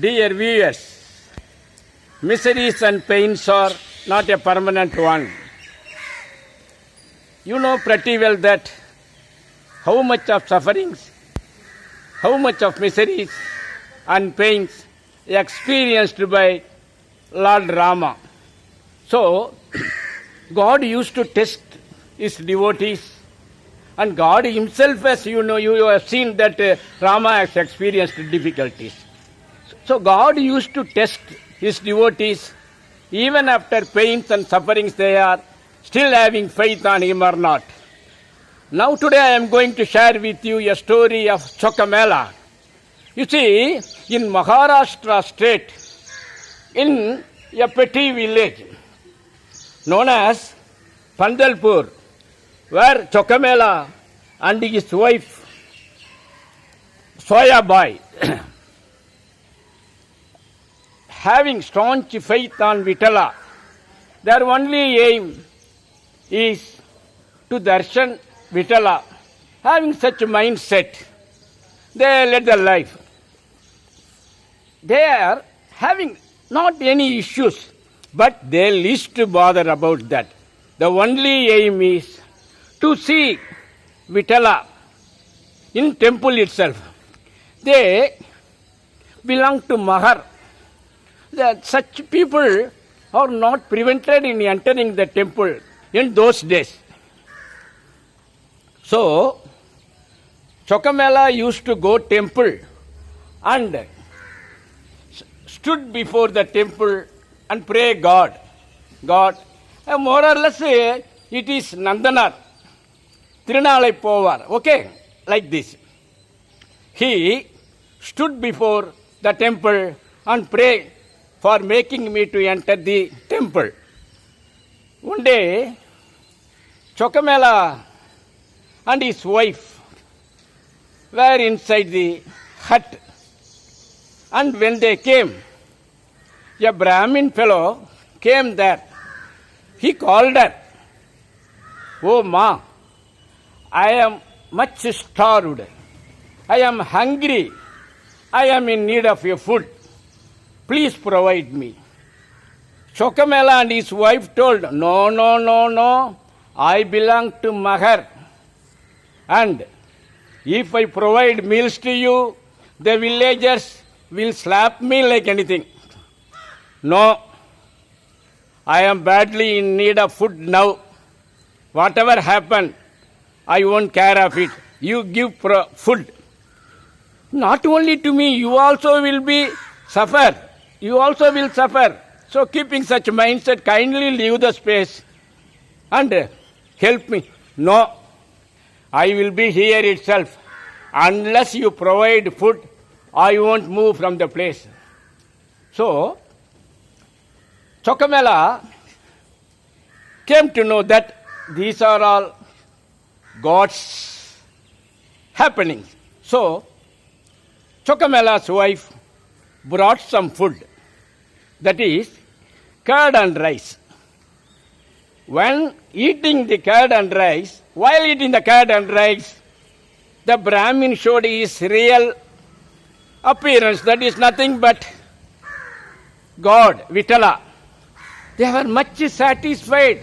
Dear viewers, miseries and pains are not a permanent one. You know pretty well that how much of sufferings, how much of miseries and pains experienced by Lord Rama. So, God used to test his devotees, and God himself, as you know, you have seen that Rama has experienced difficulties. So God used to test his devotees, even after pains and sufferings they are still having faith on him or not. Now today I am going to share with you a story of Chokamela. You see, in Maharashtra state, in a petty village known as Pandalpur, where Chokamela and his wife Soyabai having staunch faith on Vitala, their only aim is to darshan Vitala. Having such a mindset, they led their life. They are having not any issues, but they least bother about that. The only aim is to see Vitala in temple itself. They belong to Mahar. That such people are not prevented in entering the temple in those days. So, Chokamela used to go temple and stood before the temple and pray God. God, more or less it is Nandanar, Trinalai Povar, okay, like this. He stood before the temple and prayed for making me to enter the temple. One day, Chokamela and his wife were inside the hut. And when they came, a Brahmin fellow came there. He called her, "Oh Ma, I am much starved. I am hungry. I am in need of your food. Please provide me." Chokamela and his wife told, No. I belong to Mahar. And if I provide meals to you, the villagers will slap me like anything. No, I am badly in need of food now. Whatever happened, I won't care of it. You give food. Not only to me, you also will suffer. You also will suffer. So keeping such mindset, kindly leave the space and help me. No, I will be here itself. Unless you provide food, I won't move from the place. So, Chokamela came to know that these are all God's happenings. So, Chokamela's wife brought some food, that is, curd and rice. When eating the curd and rice, while eating the curd and rice, the Brahmin showed his real appearance, that is nothing but God, Vitala. They were much satisfied.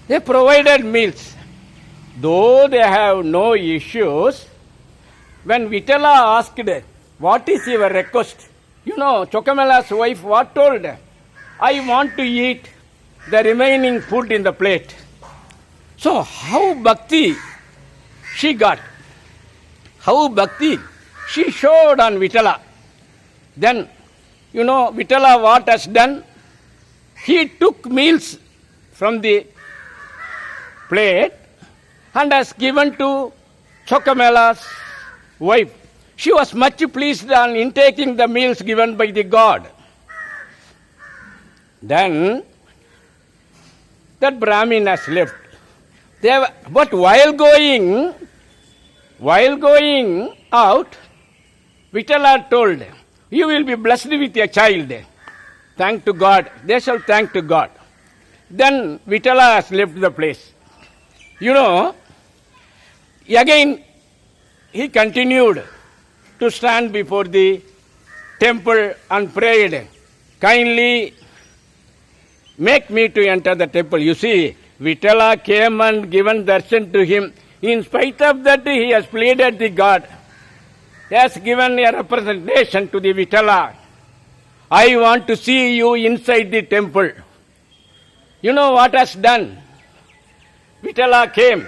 They provided meals. Though they have no issues, when Vitala asked, "What is your request?" You know, Chokamela's wife what told? "I want to eat the remaining food in the plate." So how bhakti she got? How bhakti she showed on Vitala. Then, you know, Vitala what has done? He took meals from the plate and has given to Chokamela's wife. She was much pleased on intaking the meals given by the God. Then, that Brahmin has left. But while going out, Vitala told, "You will be blessed with a child. Thank to God." They shall thank to God. Then Vitala has left the place. You know, again he continued to stand before the temple and prayed, kindly make me to enter the temple. You see, Vitala came and given darshan to him. In spite of that, he has pleaded the God. He has given a representation to the Vitala. I want to see you inside the temple. You know what has done? Vitala came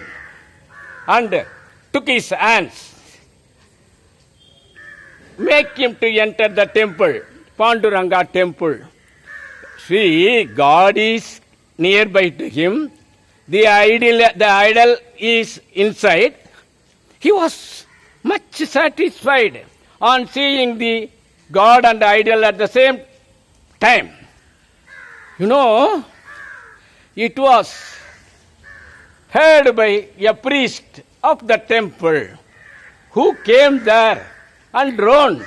and took his hands, make him to enter the temple, Panduranga temple. See, God is nearby to him. The idol is inside. He was much satisfied on seeing the God and the idol at the same time. You know, it was heard by a priest of the temple who came there and drawn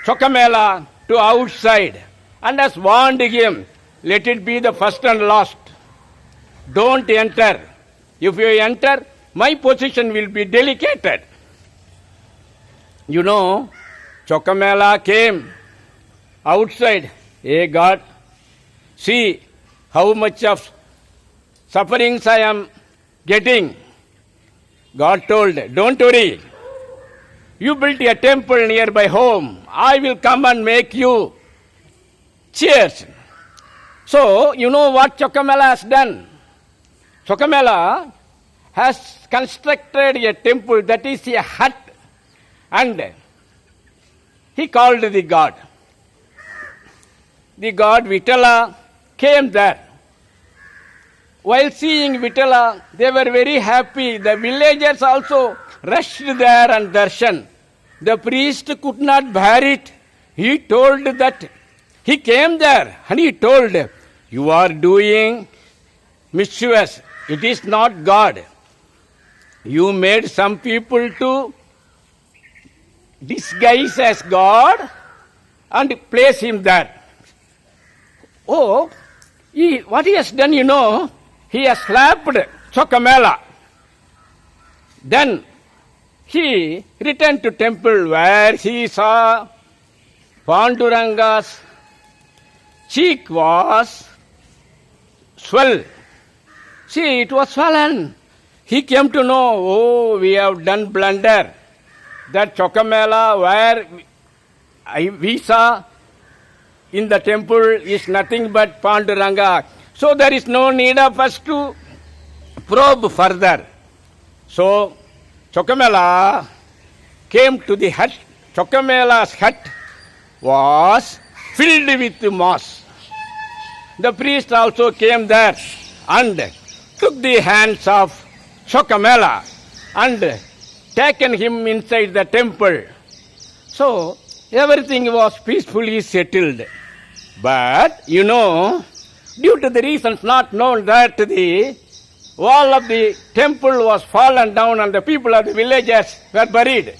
Chokamela to outside and has warned him, let it be the first and last. Don't enter. If you enter, my position will be delicated. You know, Chokamela came outside. Hey God, see how much of sufferings I am getting. God told, don't worry. You built a temple nearby home. I will come and make you cheers. So, you know what Chokamela has done? Chokamela has constructed a temple that is a hut, and he called the God. The God Vitala came there. While seeing Vitala, they were very happy. The villagers also rushed there and darshan. The priest could not bear it. He told that, he came there and he told, you are doing mischievous. It is not God. You made some people to disguise as God and place him there. Oh, what he has done, you know, he has slapped Chokamela. Then he returned to temple where he saw Panduranga's cheek was swell. See, it was swollen. He came to know, oh, we have done blunder. That Chokamela where we saw in the temple is nothing but Panduranga. So there is no need of us to probe further. So Chokamela came to the hut. Chokamela's hut was filled with moss. The priest also came there and took the hands of Chokamela and taken him inside the temple. So everything was peacefully settled. But, you know, due to the reasons not known, that the wall of the temple was fallen down and the people of the villages were buried.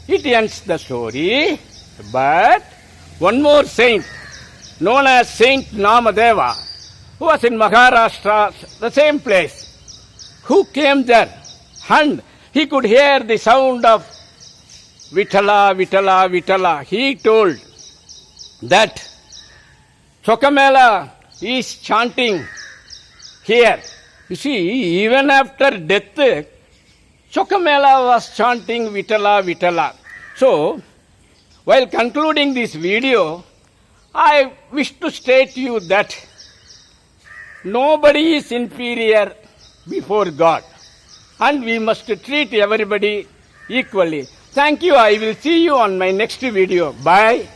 It ends the story. But one more saint, known as Saint Namadeva, who was in Maharashtra, the same place, who came there and he could hear the sound of Vitala, Vitala, Vitala. He told that Chokamela is chanting here. You see, even after death, Chokamela was chanting Vitala, Vitala. So, while concluding this video, I wish to state to you that nobody is inferior before God, and we must treat everybody equally. Thank you. I will see you on my next video. Bye.